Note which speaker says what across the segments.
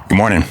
Speaker 1: Good morning.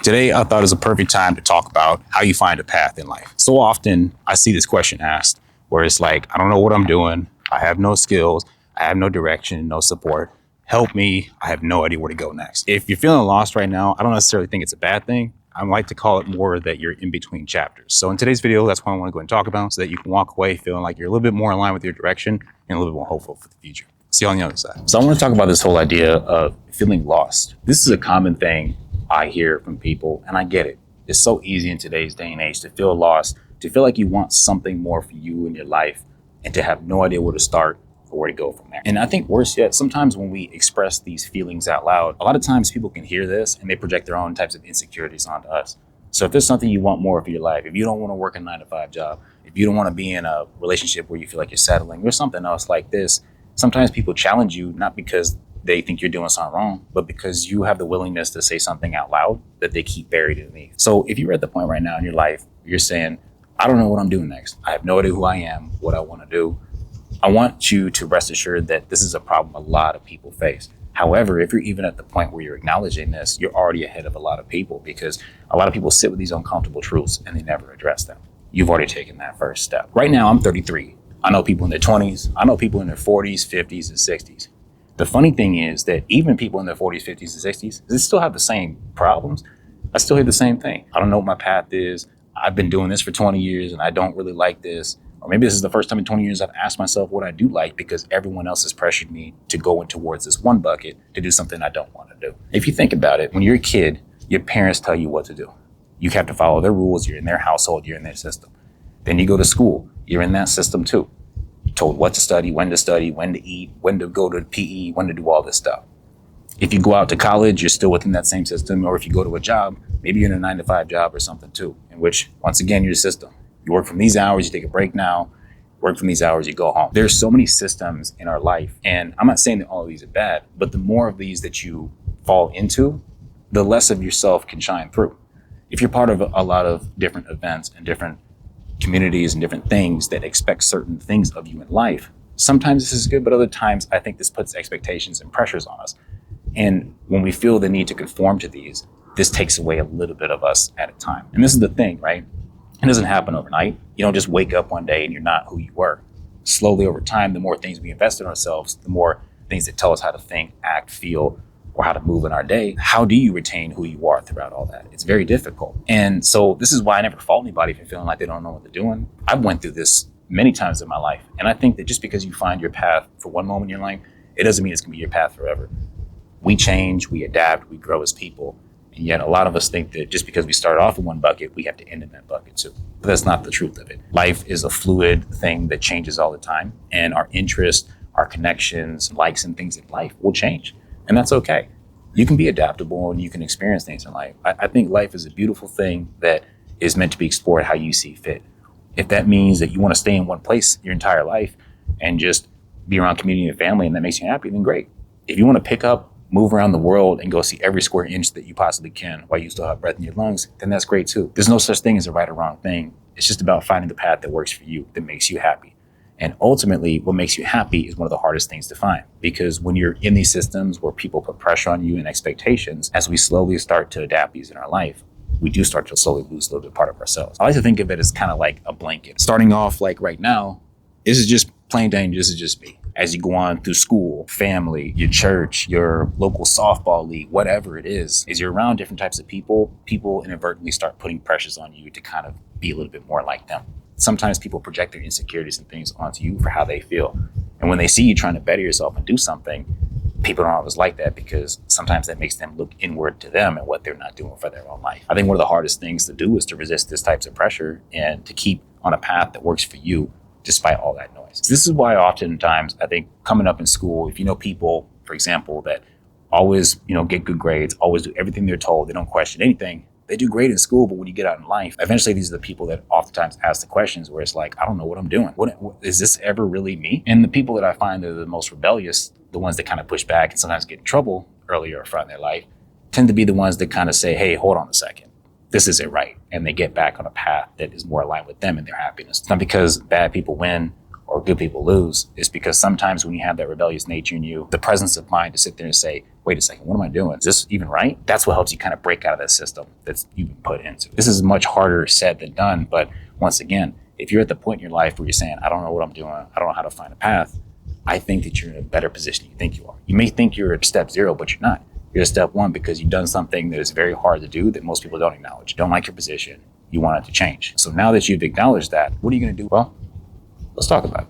Speaker 1: Today, I thought it was a perfect time to talk about how you find a path in life. So often, I see this question asked where it's like, I don't know what I'm doing. I have no skills. I have no direction, no support. Help me. I have no idea where to go next. If you're feeling lost right now, I don't necessarily think it's a bad thing. I like to call it more that you're in between chapters. So in today's video, that's what I want to go and talk about so that you can walk away feeling like you're a little bit more in line with your direction and a little bit more hopeful for the future. See you on the other side. So I want to talk about this whole idea of feeling lost. This is a common thing I hear from people, and I get it. It's so easy in today's day and age to feel lost, to feel like you want something more for you in your life, and to have no idea where to start or where to go from there. And I think worse yet, sometimes when we express these feelings out loud, a lot of times people can hear this and they project their own types of insecurities onto us. So if there's something you want more for your life, if you don't want to work a 9-to-5 job, if you don't want to be in a relationship where you feel like you're settling, or something else like this, sometimes people challenge you not because they think you're doing something wrong, but because you have the willingness to say something out loud that they keep buried underneath. So if you're at the point right now in your life, you're saying, I don't know what I'm doing next. I have no idea who I am, what I want to do. I want you to rest assured that this is a problem a lot of people face. However, if you're even at the point where you're acknowledging this, you're already ahead of a lot of people, because a lot of people sit with these uncomfortable truths and they never address them. You've already taken that first step. Right now, I'm 33. I know people in their 20s. I know people in their 40s, 50s, and 60s. The funny thing is that even people in their 40s, 50s, and 60s, they still have the same problems. I still hear the same thing. I don't know what my path is. I've been doing this for 20 years and I don't really like this. Or maybe this is the first time in 20 years I've asked myself what I do like, because everyone else has pressured me to go in towards this one bucket to do something I don't want to do. If you think about it, when you're a kid, your parents tell you what to do. You have to follow their rules. You're in their household. You're in their system. Then you go to school. You're in that system too. Told what to study, when to eat, when to go to PE, when to do all this stuff. If you go out to college, you're still within that same system. Or if you go to a job, maybe you're in a 9-to-5 job or something too, in which, once again, you're the system. You work from these hours, you take a break now, work from these hours, you go home. There's so many systems in our life. And I'm not saying that all of these are bad, but the more of these that you fall into, the less of yourself can shine through. If you're part of a lot of different events and different communities and different things that expect certain things of you in life, sometimes this is good, but other times I think this puts expectations and pressures on us. And when we feel the need to conform to these, this takes away a little bit of us at a time. And this is the thing, right? It doesn't happen overnight. You don't just wake up one day and you're not who you were. Slowly over time, the more things we invest in ourselves, the more things that tell us how to think, act, feel, or how to move in our day. How do you retain who you are throughout all that? It's very difficult. And so this is why I never fault anybody for feeling like they don't know what they're doing. I've went through this many times in my life. And I think that just because you find your path for one moment in your life, it doesn't mean it's gonna be your path forever. We change, we adapt, we grow as people. And yet a lot of us think that just because we start off in one bucket, we have to end in that bucket too. But that's not the truth of it. Life is a fluid thing that changes all the time. And our interests, our connections, likes and things in life will change. And that's okay. You can be adaptable and you can experience things in life. I think life is a beautiful thing that is meant to be explored how you see fit. If that means that you want to stay in one place your entire life and just be around community and family and that makes you happy, then great. If you want to pick up, move around the world and go see every square inch that you possibly can while you still have breath in your lungs, then that's great too. There's no such thing as a right or wrong thing. It's just about finding the path that works for you, that makes you happy. And ultimately, what makes you happy is one of the hardest things to find, because when you're in these systems where people put pressure on you and expectations, as we slowly start to adapt these in our life, we do start to slowly lose a little bit part of ourselves. I like to think of it as kind of like a blanket. Starting off like right now, this is just plain Jane, this is just me. As you go on through school, family, your church, your local softball league, whatever it is you're around different types of people inadvertently start putting pressures on you to kind of be a little bit more like them. Sometimes people project their insecurities and things onto you for how they feel. And when they see you trying to better yourself and do something, people don't always like that, because sometimes that makes them look inward to them and what they're not doing for their own life. I think one of the hardest things to do is to resist this types of pressure and to keep on a path that works for you despite all that noise. This is why oftentimes I think coming up in school, if you know people, for example, that always, get good grades, always do everything they're told, they don't question anything, they do great in school, but when you get out in life, eventually these are the people that oftentimes ask the questions where it's like, I don't know what I'm doing. What is this ever really me? And the people that I find are the most rebellious, the ones that kind of push back and sometimes get in trouble earlier in their life, tend to be the ones that kind of say, hey, hold on a second. This isn't right. And they get back on a path that is more aligned with them and their happiness. It's not because bad people win or good people lose. It's because sometimes when you have that rebellious nature in you, the presence of mind to sit there and say, wait a second, what am I doing? Is this even right? That's what helps you kind of break out of that system that you've been put into. This is much harder said than done. But once again, if you're at the point in your life where you're saying, I don't know what I'm doing, I don't know how to find a path, I think that you're in a better position than you think you are. You may think you're at step 0, but you're not. You're at step 1 because you've done something that is very hard to do that most people don't acknowledge. You don't like your position. You want it to change. So now that you've acknowledged that, what are you going to do? Well, let's talk about it.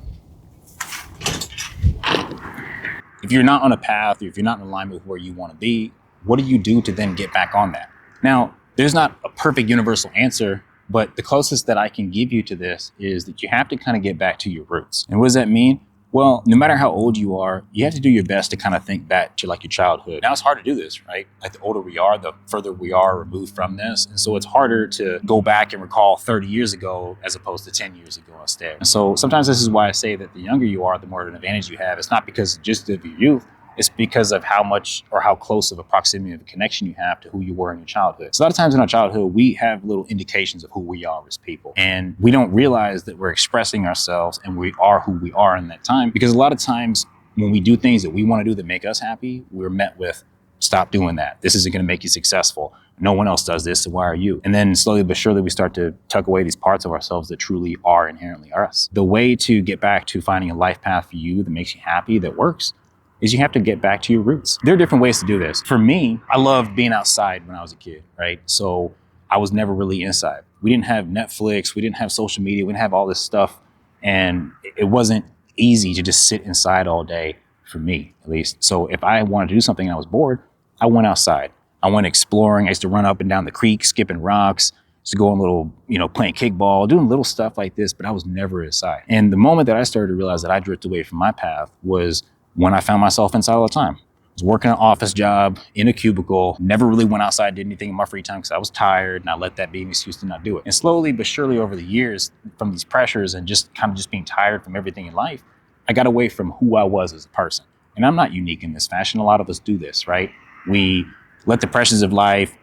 Speaker 1: If you're not on a path, or if you're not in alignment with where you want to be, what do you do to then get back on that? Now, there's not a perfect universal answer, but the closest that I can give you to this is that you have to kind of get back to your roots. And what does that mean? Well, no matter how old you are, you have to do your best to kind of think back to like your childhood. Now it's hard to do this, right? Like the older we are, the further we are removed from this. And so it's harder to go back and recall 30 years ago as opposed to 10 years ago instead. And so sometimes this is why I say that the younger you are, the more of an advantage you have. It's not because just of your youth. It's because of how much or how close of a proximity of a connection you have to who you were in your childhood. So a lot of times in our childhood, we have little indications of who we are as people. And we don't realize that we're expressing ourselves and we are who we are in that time. Because a lot of times when we do things that we want to do that make us happy, we're met with, stop doing that. This isn't going to make you successful. No one else does this, so why are you? And then slowly but surely we start to tuck away these parts of ourselves that truly are inherently us. The way to get back to finding a life path for you that makes you happy, that works, is you have to get back to your roots. There are different ways to do this. For me, I loved being outside when I was a kid, right? So I was never really inside. We didn't have Netflix, we didn't have social media, we didn't have all this stuff. And it wasn't easy to just sit inside all day, for me at least. So if I wanted to do something and I was bored, I went outside. I went exploring. I used to run up and down the creek, skipping rocks, used to go on little, playing kickball, doing little stuff like this, but I was never inside. And the moment that I started to realize that I drifted away from my path was when I found myself inside all the time. I was working an office job in a cubicle, never really went outside, did anything in my free time because I was tired and I let that be an excuse to not do it. And slowly but surely over the years, from these pressures and just being tired from everything in life, I got away from who I was as a person. And I'm not unique in this fashion. A lot of us do this, right? We let the pressures of life,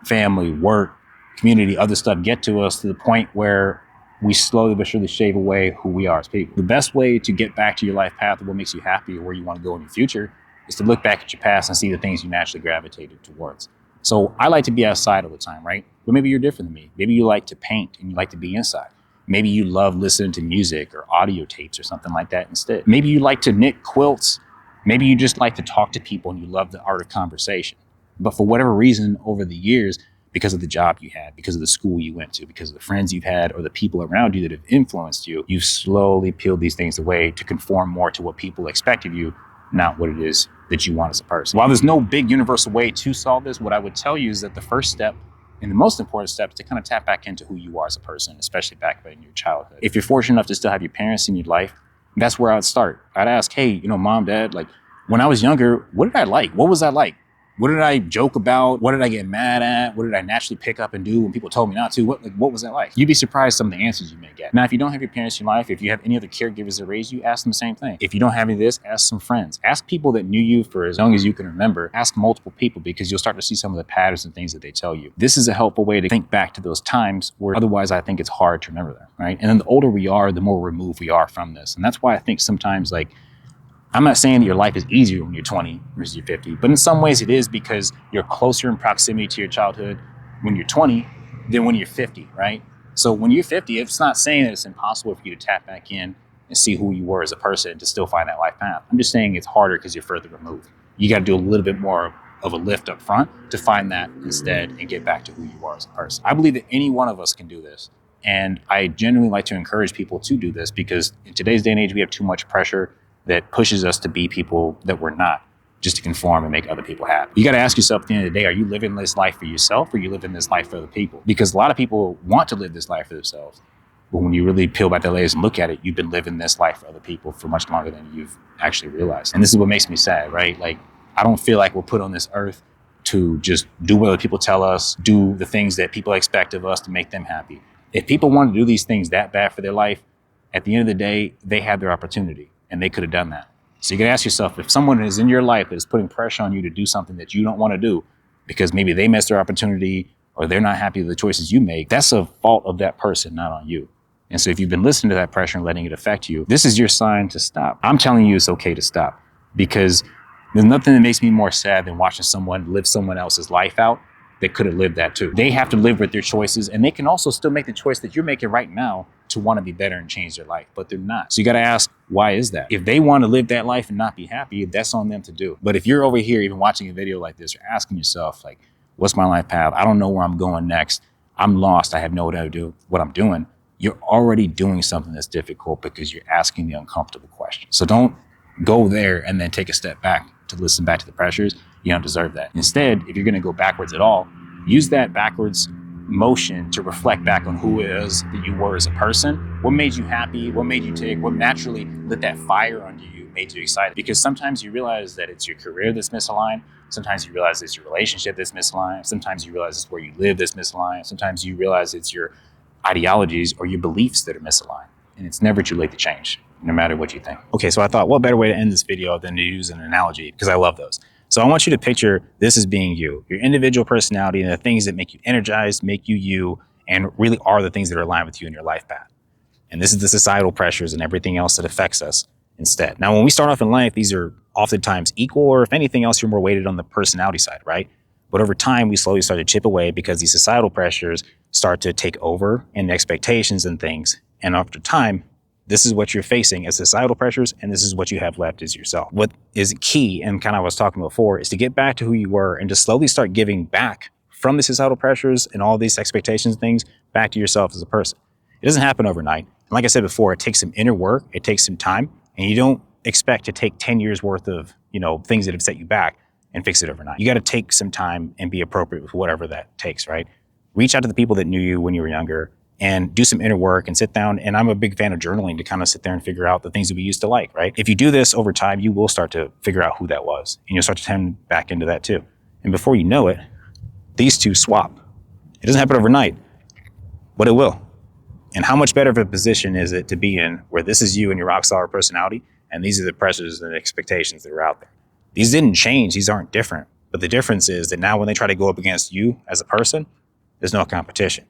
Speaker 1: family, work, community, other stuff get to us to the point where we slowly but surely shave away who we are as people. The best way to get back to your life path of what makes you happy or where you want to go in your future is to look back at your past and see the things you naturally gravitated towards. So I like to be outside all the time, right? But maybe you're different than me. Maybe you like to paint and you like to be inside. Maybe you love listening to music or audio tapes or something like that instead. Maybe you like to knit quilts. Maybe you just like to talk to people and you love the art of conversation. But for whatever reason, over the years, because of the job you had, because of the school you went to, because of the friends you've had, or the people around you that have influenced you, you've slowly peeled these things away to conform more to what people expect of you, not what it is that you want as a person. While there's no big universal way to solve this, what I would tell you is that the first step and the most important step is to kind of tap back into who you are as a person, especially back in your childhood. If you're fortunate enough to still have your parents in your life, that's where I'd start. I'd ask, hey, mom, dad, like when I was younger, what did I like? What was I like? What did I joke about? What did I get mad at? What did I naturally pick up and do when people told me not to? What was that like? You'd be surprised some of the answers you may get. Now, if you don't have your parents in your life, if you have any other caregivers that raised you, ask them the same thing. If you don't have any of this, ask some friends. Ask people that knew you for as long as you can remember. Ask multiple people because you'll start to see some of the patterns and things that they tell you. This is a helpful way to think back to those times where otherwise I think it's hard to remember them, right? And then the older we are, the more removed we are from this. And that's why I think sometimes I'm not saying that your life is easier when you're 20 versus you're 50, but in some ways it is because you're closer in proximity to your childhood when you're 20 than when you're 50, right? So when you're 50, it's not saying that it's impossible for you to tap back in and see who you were as a person to still find that life path. I'm just saying it's harder because you're further removed. You got to do a little bit more of a lift up front to find that instead and get back to who you are as a person. I believe that any one of us can do this. And I genuinely like to encourage people to do this because in today's day and age, we have too much pressure that pushes us to be people that we're not, just to conform and make other people happy. You got to ask yourself at the end of the day, are you living this life for yourself or are you living this life for other people? Because a lot of people want to live this life for themselves. But when you really peel back the layers and look at it, you've been living this life for other people for much longer than you've actually realized. And this is what makes me sad, right? I don't feel like we're put on this earth to just do what other people tell us, do the things that people expect of us to make them happy. If people want to do these things that bad for their life, at the end of the day, they had their opportunity. And they could have done that. So you can ask yourself, if someone is in your life that is putting pressure on you to do something that you don't want to do because maybe they missed their opportunity or they're not happy with the choices you make, that's a fault of that person, not on you. And so if you've been listening to that pressure and letting it affect you, this is your sign to stop. I'm telling you it's okay to stop because There's nothing that makes me more sad than watching someone live someone else's life out that could have lived that too. They have to live with their choices, and they can also still make the choice that you're making right now to want to be better and change their life, but they're not. So you got to ask, why is that? If they want to live that life and not be happy, that's on them to do. But if you're over here even watching a video like this, you're asking yourself, like, what's my life path? I don't know where I'm going next. I'm lost. I have no idea do what I'm doing. You're already doing something that's difficult because you're asking the uncomfortable questions. So don't go there and then take a step back to listen back to the pressures. You don't deserve that. Instead, if you're going to go backwards at all, use that backwards motion to reflect back on who it is that you were as a person. What made you happy? What made you tick? What naturally lit that fire under you, made you excited? Because sometimes you realize that it's your career that's misaligned. Sometimes you realize it's your relationship that's misaligned. Sometimes you realize it's where you live that's misaligned. Sometimes you realize it's your ideologies or your beliefs that are misaligned. And it's never too late to change, no matter what you think. Okay, so I thought, what better way to end this video than to use an analogy, because I love those. So I want you to picture this as being you, your individual personality, and the things that make you energized, make you you, and really are the things that are aligned with you in your life path. And this is the societal pressures and everything else that affects us instead. Now, when we start off in life, these are oftentimes equal, or if anything else, you're more weighted on the personality side, right? But over time, we slowly start to chip away because these societal pressures start to take over and expectations and things. And after time, this is what you're facing as societal pressures, and this is what you have left as yourself. What is key, and kind of I was talking before, is to get back to who you were and to slowly start giving back from the societal pressures and all these expectations and things back to yourself as a person. It doesn't happen overnight. And like I said before, it takes some inner work, it takes some time, and you don't expect to take 10 years worth of, things that have set you back and fix it overnight. You got to take some time and be appropriate with whatever that takes, right? Reach out to the people that knew you when you were younger and do some inner work and sit down. And I'm a big fan of journaling to kind of sit there and figure out the things that we used to like, right? If you do this over time, you will start to figure out who that was, and you'll start to tend back into that too. And before you know it, these two swap. It doesn't happen overnight, but it will. And how much better of a position is it to be in where this is you and your rock solid personality, and these are the pressures and expectations that are out there. These didn't change. These aren't different. But the difference is that now when they try to go up against you as a person, there's no competition.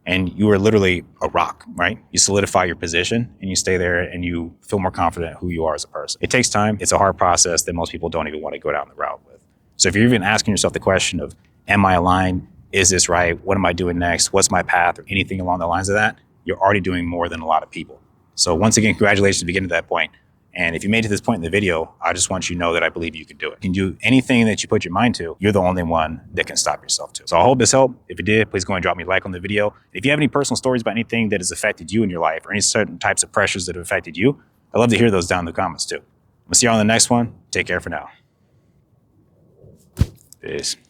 Speaker 1: And you are literally a rock, right? You solidify your position and you stay there and you feel more confident who you are as a person. It takes time. It's a hard process that most people don't even want to go down the route with. So if you're even asking yourself the question of, am I aligned? Is this right? What am I doing next? What's my path? Or anything along the lines of that, you're already doing more than a lot of people. So once again, congratulations to getting to that point. And if you made it to this point in the video, I just want you to know that I believe you can do it. You can do anything that you put your mind to. You're the only one that can stop yourself too. So I hope this helped. If it did, please go and drop me a like on the video. If you have any personal stories about anything that has affected you in your life or any certain types of pressures that have affected you, I'd love to hear those down in the comments too. We'll see you on the next one. Take care for now. Peace.